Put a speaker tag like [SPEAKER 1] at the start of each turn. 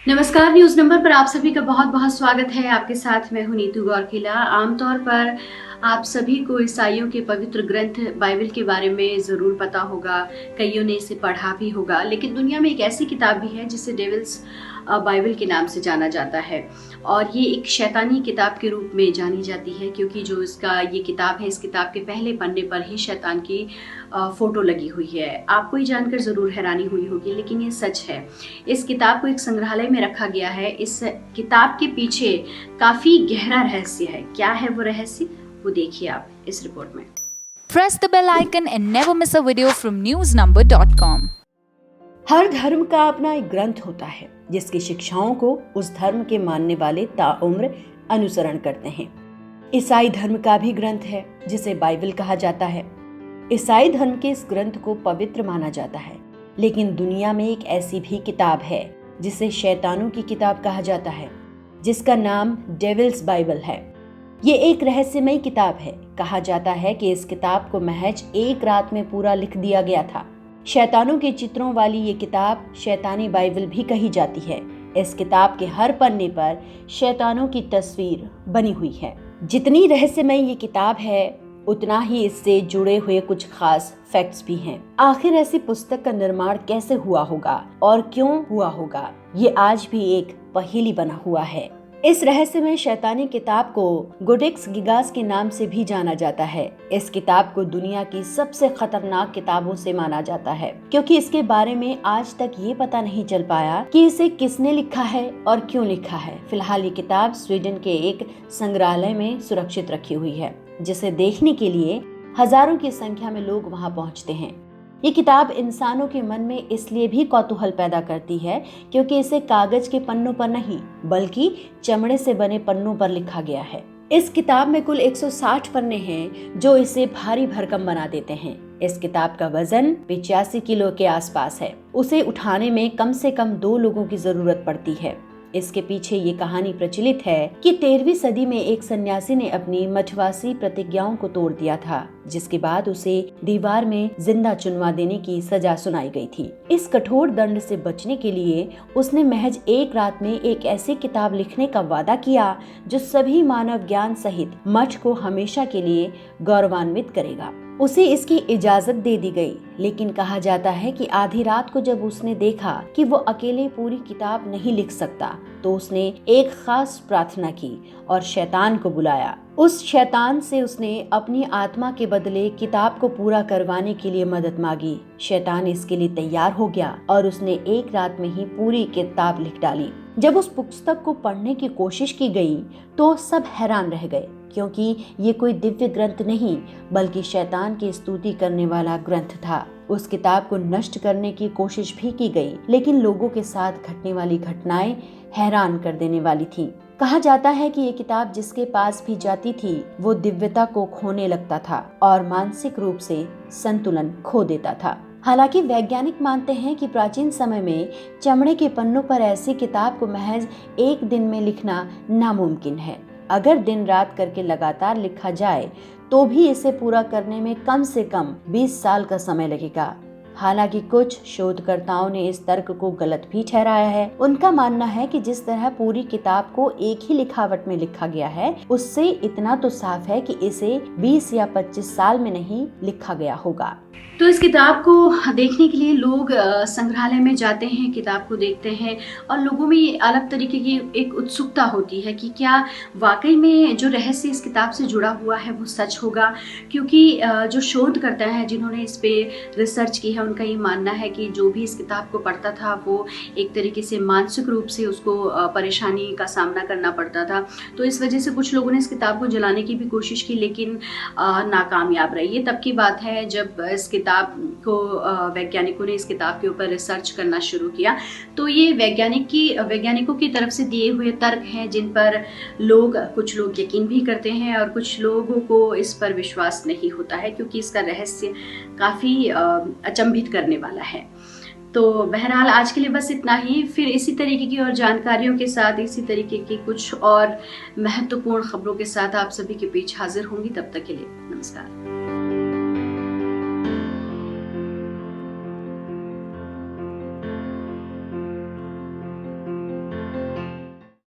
[SPEAKER 1] नमस्कार। News number पर आप सभी का बहुत बहुत स्वागत है। आपके साथ मैं हूं नीतू गौरकिला। आमतौर पर आप सभी को ईसाइयों के पवित्र ग्रंथ बाइबल के बारे में जरूर पता होगा, कईयों ने इसे पढ़ा भी होगा। लेकिन दुनिया में एक ऐसी किताब भी है जिसे डेविल्स बाइबल के नाम से जाना जाता है और ये एक शैतानी किताब के रूप में जानी जाती है, क्योंकि जो इसका ये किताब है, इस किताब के पहले पन्ने पर ही शैतान की फोटो लगी हुई है। आपको ये जानकर जरूर हैरानी हुई होगी, लेकिन ये सच है। इस किताब को एक संग्रहालय में रखा गया है। इस किताब के पीछे काफी गहरा रहस्य है। क्या है वो रहस्य, वो देखिए आप इस रिपोर्ट में।
[SPEAKER 2] Press the bell icon and never miss a video from newsnumber.com.
[SPEAKER 3] हर धर्म का अपना एक ग्रंथ होता है जिसकी शिक्षाओं को उस धर्म के मानने वाले ताउम्र अनुसरण करते हैं। ईसाई धर्म का भी ग्रंथ है जिसे बाइबल कहा जाता है। ईसाई धर्म के इस ग्रंथ को पवित्र माना जाता है, लेकिन दुनिया में एक ऐसी भी किताब है जिसे शैतानों की किताब कहा जाता है, जिसका नाम डेविल्स बाइबल है। ये एक रहस्यमयी किताब है। कहा जाता है कि इस किताब को महज एक रात में पूरा लिख दिया गया था। शैतानों के चित्रों वाली ये किताब शैतानी बाइबल भी कही जाती है। इस किताब के हर पन्ने पर शैतानों की तस्वीर बनी हुई है। जितनी रहस्यमयी ये किताब है, उतना ही इससे जुड़े हुए कुछ खास फैक्ट्स भी हैं। आखिर ऐसी पुस्तक का निर्माण कैसे हुआ होगा और क्यों हुआ होगा, ये आज भी एक पहेली बना हुआ है। इस रहस्यमय शैतानी किताब को कोडेक्स गिगास के नाम से भी जाना जाता है। इस किताब को दुनिया की सबसे खतरनाक किताबों से माना जाता है, क्योंकि इसके बारे में आज तक ये पता नहीं चल पाया कि इसे किसने लिखा है और क्यों लिखा है। फिलहाल ये किताब स्वीडन के एक संग्रहालय में सुरक्षित रखी हुई है, जिसे देखने के लिए हजारों की संख्या में लोग वहां पहुंचते हैं। ये किताब इंसानों के मन में इसलिए भी कौतूहल पैदा करती है क्योंकि इसे कागज के पन्नों पर नहीं, बल्कि चमड़े से बने पन्नों पर लिखा गया है। इस किताब में कुल 160 पन्ने हैं, जो इसे भारी भरकम बना देते हैं। इस किताब का वजन 85 किलो के आसपास है। उसे उठाने में कम से कम 2 लोगों की जरूरत पड़ती है। इसके पीछे ये कहानी प्रचलित है कि 13वीं सदी में एक सन्यासी ने अपनी मठवासी प्रतिज्ञाओं को तोड़ दिया था, जिसके बाद उसे दीवार में जिंदा चुनवा देने की सजा सुनाई गई थी। इस कठोर दंड से बचने के लिए उसने महज एक रात में एक ऐसी किताब लिखने का वादा किया जो सभी मानव ज्ञान सहित मठ को हमेशा के लिए गौरवान्वित करेगा। उसे इसकी इजाजत दे दी गई, लेकिन कहा जाता है कि आधी रात को जब उसने देखा कि वो अकेले पूरी किताब नहीं लिख सकता, तो उसने एक खास प्रार्थना की और शैतान को बुलाया। उस शैतान से उसने अपनी आत्मा के बदले किताब को पूरा करवाने के लिए मदद मांगी। शैतान इसके लिए तैयार हो गया और उसने एक रात में ही पूरी किताब लिख डाली। जब उस पुस्तक को पढ़ने की कोशिश की गई तो सब हैरान रह गए, क्योंकि ये कोई दिव्य ग्रंथ नहीं, बल्कि शैतान की स्तुति करने वाला ग्रंथ था। उस किताब को नष्ट करने की कोशिश भी की गई, लेकिन लोगों के साथ घटने वाली घटनाएं हैरान कर देने वाली थी। कहा जाता है कि ये किताब जिसके पास भी जाती थी, वो दिव्यता को खोने लगता था और मानसिक रूप से संतुलन खो देता था। हालांकि वैज्ञानिक मानते हैं कि प्राचीन समय में चमड़े के पन्नों पर ऐसी किताब को महज एक दिन में लिखना नामुमकिन है। अगर दिन रात करके लगातार लिखा जाए तो भी इसे पूरा करने में कम से कम 20 साल का समय लगेगा। हालांकि कुछ शोधकर्ताओं ने इस तर्क को गलत भी ठहराया है। उनका मानना है कि जिस तरह पूरी किताब को एक ही लिखावट में लिखा गया है, उससे इतना तो साफ है कि इसे 20 या 25 साल में नहीं लिखा गया होगा।
[SPEAKER 1] तो इस किताब को देखने के लिए लोग संग्रहालय में जाते हैं, किताब को देखते हैं और लोगों में ये अलग तरीके की एक उत्सुकता होती है कि क्या वाकई में जो रहस्य इस किताब से जुड़ा हुआ है वो सच होगा। क्योंकि जो शोधकर्ता हैं जिन्होंने इस पे रिसर्च की है, उनका ये मानना है कि जो भी इस किताब को पढ़ता था वो एक तरीके से मानसिक रूप से उसको परेशानी का सामना करना पड़ता था। तो इस वजह से कुछ लोगों ने इस किताब को जलाने की भी कोशिश की, लेकिन नाकामयाब रही। ये तब की बात है जब इस किताब को वैज्ञानिकों ने इस किताब के ऊपर रिसर्च करना शुरू किया। तो ये वैज्ञानिकों की तरफ से दिए हुए तर्क हैं, जिन पर कुछ लोग यकीन भी करते हैं और कुछ लोगों को इस पर विश्वास नहीं होता है, क्योंकि इसका रहस्य काफी अचंभित करने वाला है। तो बहरहाल आज के लिए बस इतना ही। फिर इसी तरीके की और जानकारियों के साथ, इसी तरीके की कुछ और महत्वपूर्ण खबरों के साथ आप सभी के बीच हाजिर होंगी। तब तक के लिए नमस्कार।